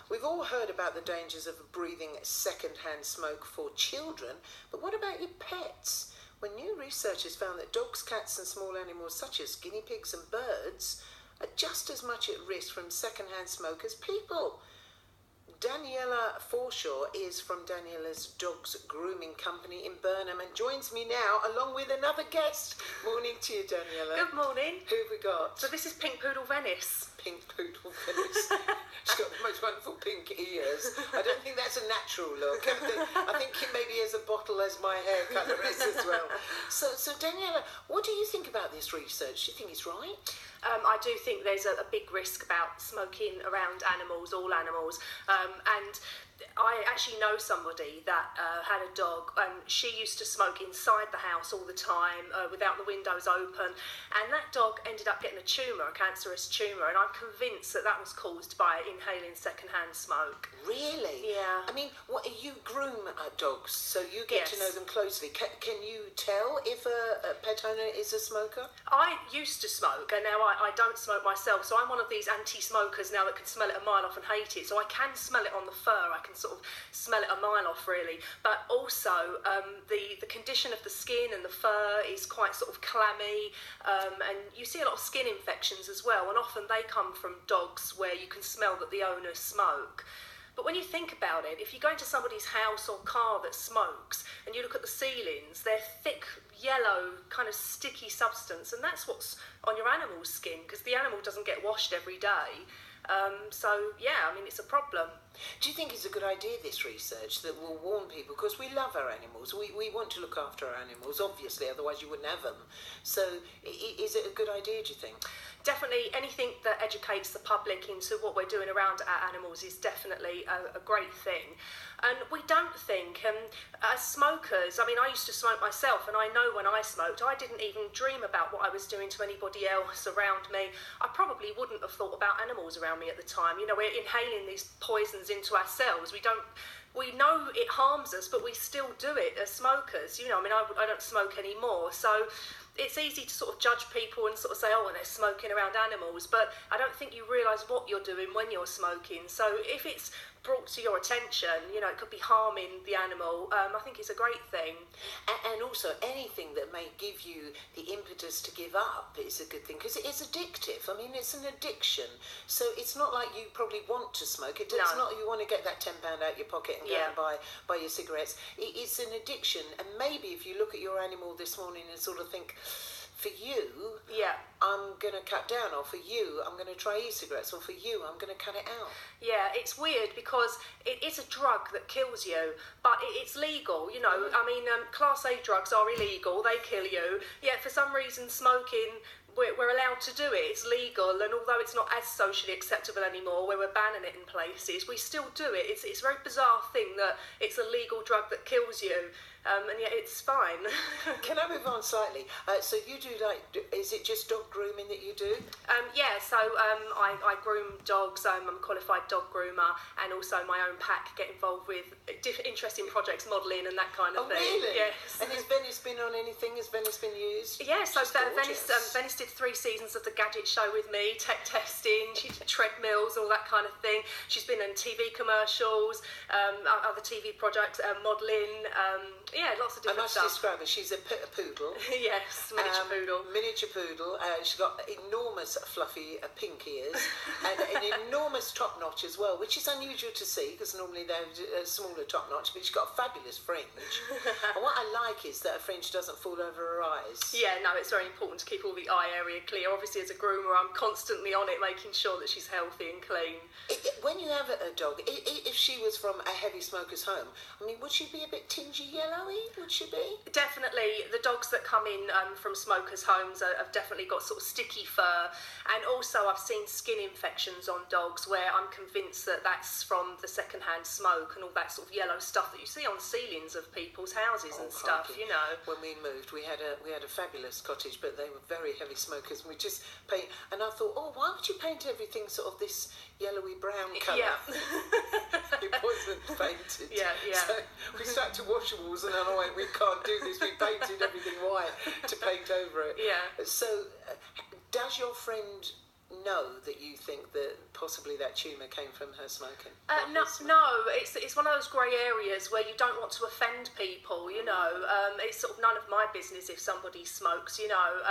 We've all heard about the dangers of breathing second-hand smoke for children, but what about your pets? When new research has found that dogs, cats and small animals such as guinea pigs and birds are just as much at risk from second-hand smoke as people. Daniela Forshaw is from Daniela's Dogs Grooming Company in Burnham and joins me now along with another guest. Morning to you, Daniela. Good morning. Who have we got? So this is Pink Poodle Venice. Pink Poodle Venice. She's got the most wonderful pink ears. I don't think that's a natural look. I think it maybe as a bottle as my hair colour is as well. So Daniela, what do you think about this research? Do you think it's right? I do think there's a big risk about smoking around animals, all animals, and I actually know somebody that had a dog and she used to smoke inside the house all the time without the windows open, and that dog ended up getting a tumour, a cancerous tumour, and I'm convinced that was caused by inhaling secondhand smoke. Really? Yeah. I mean, you groom dogs, so you get to know them closely. Can you tell if a pet owner is a smoker? I used to smoke, and now I don't smoke myself, so I'm one of these anti-smokers now that can smell it a mile off and hate it. So I can smell it on the fur, I can sort of smell it a mile off really, but also the condition of the skin and the fur is quite sort of clammy, and you see a lot of skin infections as well, and often they come from dogs where you can smell that the owners smoke. But when you think about it, if you go into somebody's house or car that smokes and you look at the ceilings, they're thick, yellow, kind of sticky substance, and that's what's on your animal's skin, because the animal doesn't get washed every day. So, yeah, I mean, it's a problem. Do you think it's a good idea, this research, that will warn people? Because we love our animals. We want to look after our animals, obviously, otherwise you wouldn't have them. So is it a good idea, do you think? Definitely, anything that educates the public into what we're doing around our animals is definitely a great thing. And we don't think, as smokers, I mean, I used to smoke myself, and I know when I smoked, I didn't even dream about what I was doing to anybody else around me. I probably wouldn't have thought about animals around me at the time. You know, we're inhaling these poisons into ourselves. We know it harms us, but we still do it as smokers. You know, I mean, I don't smoke anymore, so it's easy to sort of judge people and sort of say, oh, well, they're smoking around animals, but I don't think you realise what you're doing when you're smoking. So if it's brought to your attention, you know, it could be harming the animal, I think it's a great thing. And also anything that may give you the impetus to give up is a good thing, because it is addictive. I mean, it's an addiction. So it's not like you probably want to smoke. It's not you want to get that £10 out your pocket and go and buy your cigarettes. It's an addiction. And maybe if you look at your animal this morning and sort of think, for you, I'm going to cut down, or for you, I'm going to try e-cigarettes, or for you, I'm going to cut it out. Yeah, it's weird because it is a drug that kills you, but it's legal, you know. I mean, Class A drugs are illegal, they kill you, yet for some reason smoking, we're allowed to do it, it's legal, and although it's not as socially acceptable anymore, where we're banning it in places, we still do it. It's a very bizarre thing that it's a legal drug that kills you, and yet it's fine. Can I move on slightly? So you do, is it just dog grooming that you do? I groom dogs. I'm a qualified dog groomer, and also my own pack get involved with interesting projects, modelling and that kind of thing. Really? Yes. And has Venice been on anything? Has Venice been used? Yeah, so Venice did 3 seasons of the Gadget Show with me, tech testing, she did treadmills, all that kind of thing. She's been in TV commercials, other TV projects, modelling, lots of different stuff. I must describe her, she's a poodle. Yes, miniature poodle. Miniature poodle. She's got enormous fluffy pink ears and an enormous top notch as well, which is unusual to see because normally they have a smaller top notch, but she's got a fabulous fringe. And what I like is that her fringe doesn't fall over her eyes. Yeah, no, it's very important to keep all the eye area clear. Obviously, as a groomer, I'm constantly on it, making sure that she's healthy and clean. When you have a dog, if she was from a heavy smoker's home, I mean, would she be a bit tingy yellowy? Would she be? Definitely. The dogs that come in from smokers' homes have definitely got sort of sticky fur, and also I've seen skin infections on dogs where I'm convinced that that's from the second-hand smoke and all that sort of yellow stuff that you see on ceilings of people's houses and stuff. Crikey. You know. When we moved, we had a fabulous cottage, but they were very heavy smokers. And we just paint, and I thought, oh, why would you paint everything sort of this yellowy brown colour? Yeah. It wasn't painted. Yeah. So we started to wash the walls, and I went, we can't do this. We painted everything white to paint over it. Yeah. So, does your friend know that you think that possibly that tumour came from her smoking? No, it's one of those grey areas where you don't want to offend people, you know. It's sort of none of my business if somebody smokes, you know.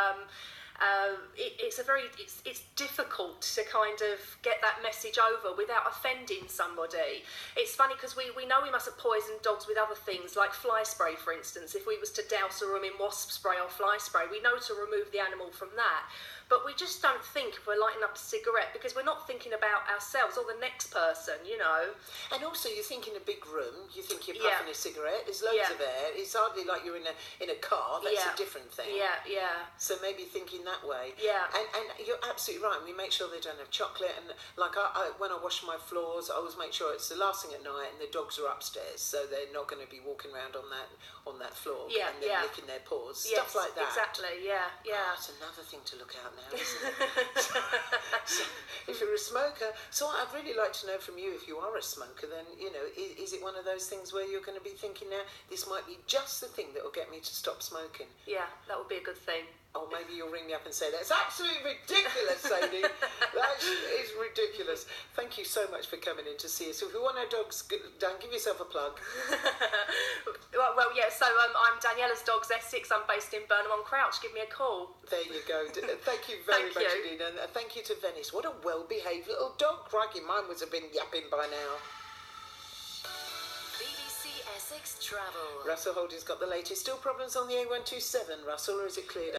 It's difficult to kind of get that message over without offending somebody. It's funny because we know we mustn't poison dogs with other things like fly spray, for instance. If we was to douse a room in wasp spray or fly spray, we know to remove the animal from that. But we just don't think if we're lighting up a cigarette because we're not thinking about ourselves or the next person, you know. And also, you think in a big room, you think you're puffing a cigarette. There's loads of air. It's hardly like you're in a car. That's a different thing. Yeah. So maybe thinking that way. Yeah. And you're absolutely right. We make sure they don't have chocolate. And like when I wash my floors, I always make sure it's the last thing at night, and the dogs are upstairs, so they're not going to be walking around on that floor and then licking their paws. Yes, stuff like that. Exactly. Yeah. That's another thing to look out now, isn't it? so if you're a smoker, so I'd really like to know from you, if you are a smoker, then, you know, is it one of those things where you're going to be thinking now, this might be just the thing that will get me to stop smoking? Yeah, that would be a good thing. Or maybe you'll ring me up and say, that's absolutely ridiculous, Sadie. That is ridiculous. Thank you so much for coming in to see us. If you want our dogs done, give yourself a plug. Well, yeah, so I'm Daniela's Dogs Essex. I'm based in Burnham-on-Crouch. Give me a call. There you go. Thank you very much indeed. And thank you to Venice. What a well-behaved little dog. Crikey, mine would have been yapping by now. BBC Essex Travel. Russell Holding's got the latest. Still problems on the A127, Russell, or is it cleared up?